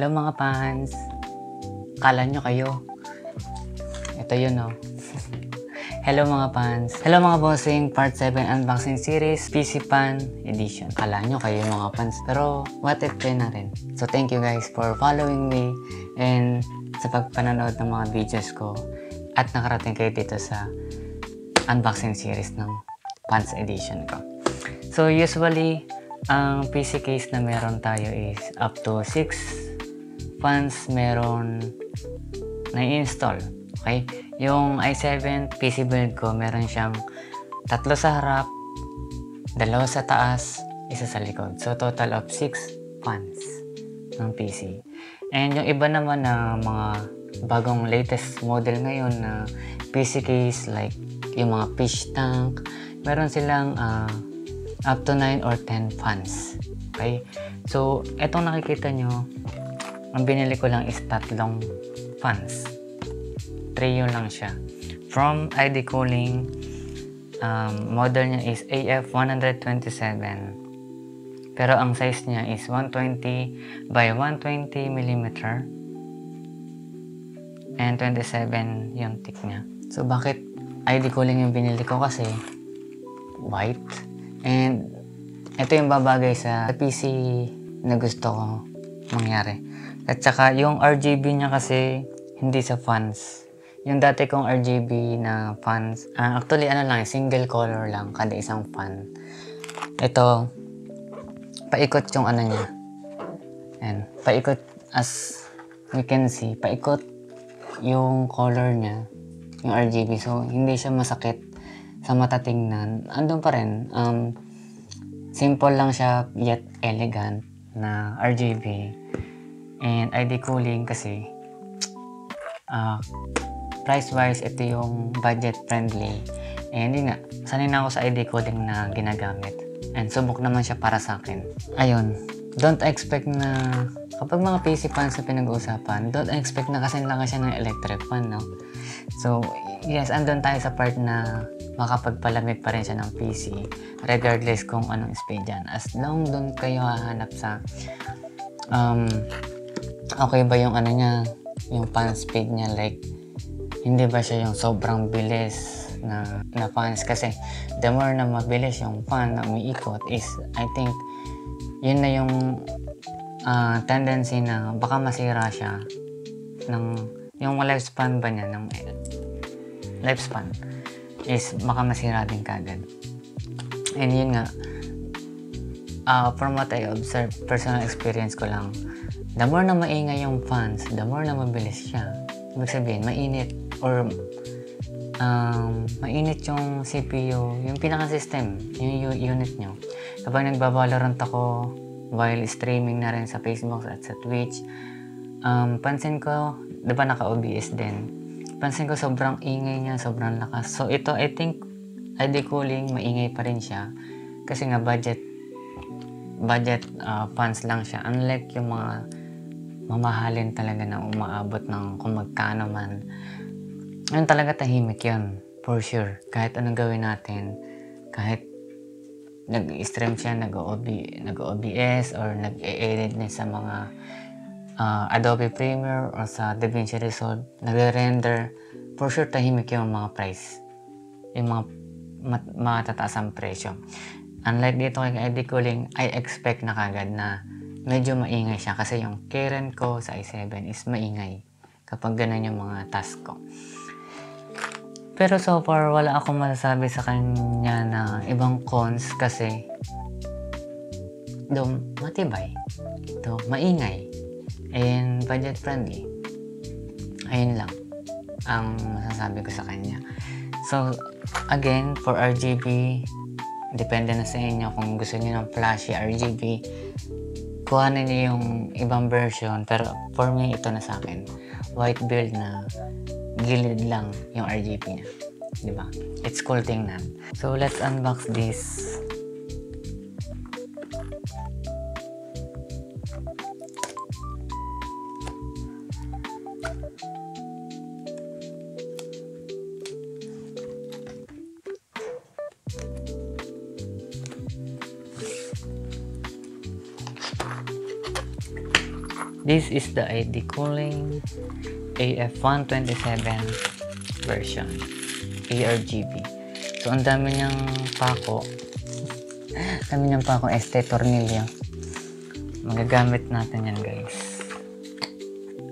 Hello mga fans! Kala nyo kayo? Ito yun oh. Hello mga fans! Hello mga bossing! Part 7 unboxing series PC Pan Edition. Kala nyo kayo mga fans, pero what if kayo na rin? So thank you guys for following me and sa pagpanonood ng mga videos ko at nakarating kayo dito sa unboxing series ng Pans Edition ko. So usually, ang PC case na meron tayo is up to 6 fans meron na-install. Okay? Yung i7 PC build ko, meron siyang 3 sa harap, 2 sa taas, 1 sa likod. So total of 6 fans ng PC. And yung iba naman na mga bagong latest model ngayon na PC case like yung mga fish tank, meron silang up to 9 or 10 fans. Okay? So, etong nakikita nyo, ang binili ko lang is 3 fans. Trio lang siya. From ID Cooling, model niya is AF127. Pero ang size niya is 120 by 120 mm. And 27 yung thick niya. So, bakit ID Cooling yung binili ko? Kasi white. And ito yung babagay sa PC na gusto ko mangyari. At saka yung RGB niya kasi hindi sa fans. Yung dati kong RGB na fans, actually ano lang, single color lang kada isang fan. Ito, paikot yung ano niya. And paikot, as we can see, paikot yung color niya, yung RGB. So hindi siya masakit sa mata tingnan. Andun pa rin, simple lang siya yet elegant na RGB. And ID Cooling kasi price wise ito yung budget friendly. And yun nga, sanay na ako sa ID Cooling na ginagamit. And subok naman siya para sa akin. Ayun, don't expect na kapag mga PC fans na pinag-uusapan, don't expect na kasi lang siya ng electric fan, no? So, yes, andun tayo sa part na makapagpalamig pa rin siya ng PC regardless kung anong speed yan. As long doon kayo hahanap sa okay ba yung ano niya, yung fan speed niya, like hindi ba siya yung sobrang bilis na fans. Kasi the more na mabilis yung fan na umiikot is I think yun na yung tendency na baka masira siya ng yung lifespan ba niya, ng lifespan is baka masira din kagad. And yun nga, from what I observe, personal experience ko lang, the more na maingay yung fans, the more na mabilis siya. Ibig sabihin, mainit or mainit yung CPU, yung pinaka-system, yung unit nyo. Kapag nagbabalorant ako while streaming na rin sa Facebook at sa Twitch, pansin ko, diba naka-OBS din, pansin ko sobrang ingay niya, sobrang lakas. So ito, I think, ID Cooling, maingay pa rin siya. Kasi nga budget fans lang siya. Unlike yung mga mamahalin talaga na umaabot ng kung magkano man. Yun talaga tahimik yun, for sure. Kahit anong gawin natin, kahit nag-stream siya, nag-OBS or nag-edit din sa mga Adobe Premiere o sa DaVinci Resolve, nagre-render, for sure tahimik yung mga price, yung mga matataas ang presyo. Unlike dito kay ID Cooling, I expect na kagad na medyo maingay siya kasi yung current ko sa i7 is maingay kapag ganun yung mga task ko. Pero so far, wala akong masasabi sa kanya na ibang cons kasi do matibay, do maingay, and budget friendly. Ayun lang ang masasabi ko sa kanya. So again, for RGB, depende na sa inyo kung gusto niyo ng flashy RGB, kuhanin niyo yung ibang version. Pero for me, ito na sa akin, white build na gilid lang yung RGB niya, diba? It's cool tingnan. So let's unbox this. This is the ID Cooling AF127 version. ARGB. So, ang dami niyang pako. Dami niyang pako. Tornilyo. Magagamit natin yan, guys.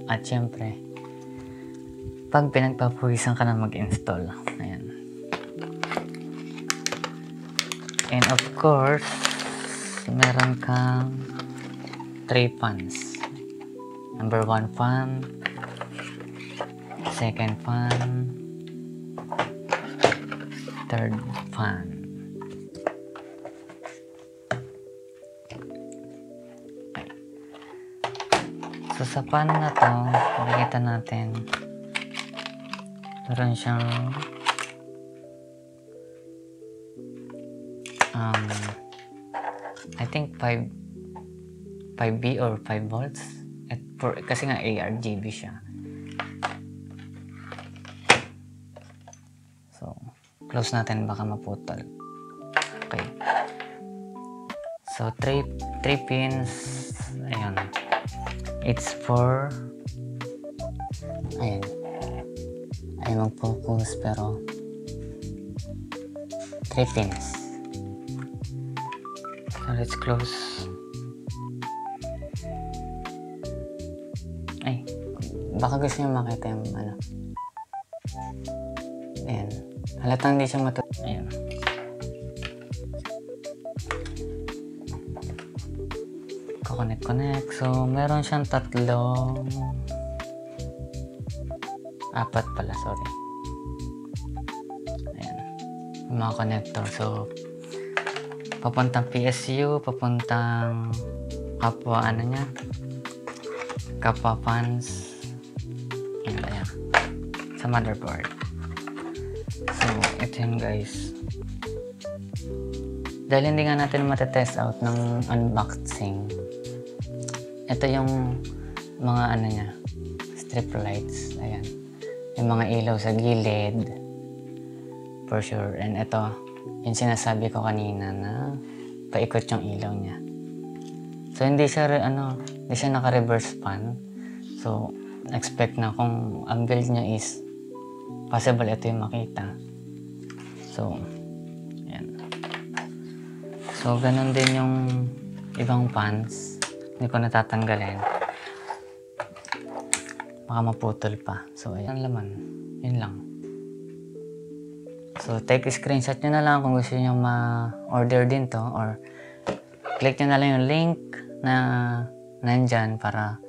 At syempre, pag pinagpapawisan ka na mag-install. Ayan. And of course, meron kang 3 fans. Number 1 fan, second fan, third fan. So sa fan na to, makikita natin meron siyang I think 5V or 5 volts kasi nga ARGB siya. So close natin, baka maputol. Okay, so 3 pins. Ayun, it's for ayun, ay mag-focus pero 3 pins. So let's close. Ay, baka gusto nyo makita yung ano. Ayan, halatang hindi siya ayan. Connect. So meron siyang 4 pala, sorry. Ayan, yung mga connector. So papuntang PSU, papuntang kapwa kapwa fans. Ayan, sa motherboard. So ito yun, guys. Dahil hindi nga natin matetest out ng unboxing, ito yung mga niya, strip lights. Ayan, yung mga ilaw sa gilid for sure. And ito yung sinasabi ko kanina na paikot yung ilaw niya. So hindi siya hindi siya naka-reverse fan. So expect na kung ang build niya is possible ito yung makita. So ayan. So ganun din yung ibang fans. Hindi ko natatanggalin. Baka maputol pa. So ayan ang laman. Yun lang. So take a screenshot nyo na lang kung gusto nyo ma-order din to, or click nyo na lang yung link na nandyan para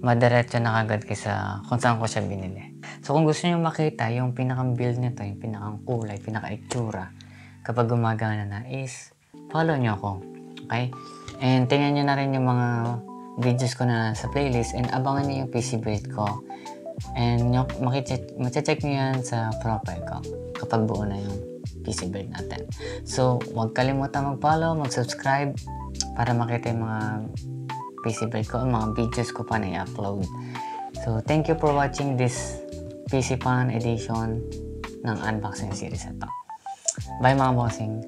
madiretso na kagad kaysa kung saan ko siya binili. So kung gusto nyo makita yung pinakang build nito, yung pinakang kulay, pinaka-itsura kapag gumagana na, is follow nyo ako. Okay? And tingnan nyo na rin yung mga videos ko na sa playlist, and abangan nyo yung PC build ko. And mache-check nyo yan sa profile ko kapag buo na yung PC build natin. So huwag kalimutan mag-follow, mag-subscribe para makita yung mga PC build ko, mga videos ko pa na i-upload. So thank you for watching this PC Pan edition ng unboxing series na to. Bye mga bossing!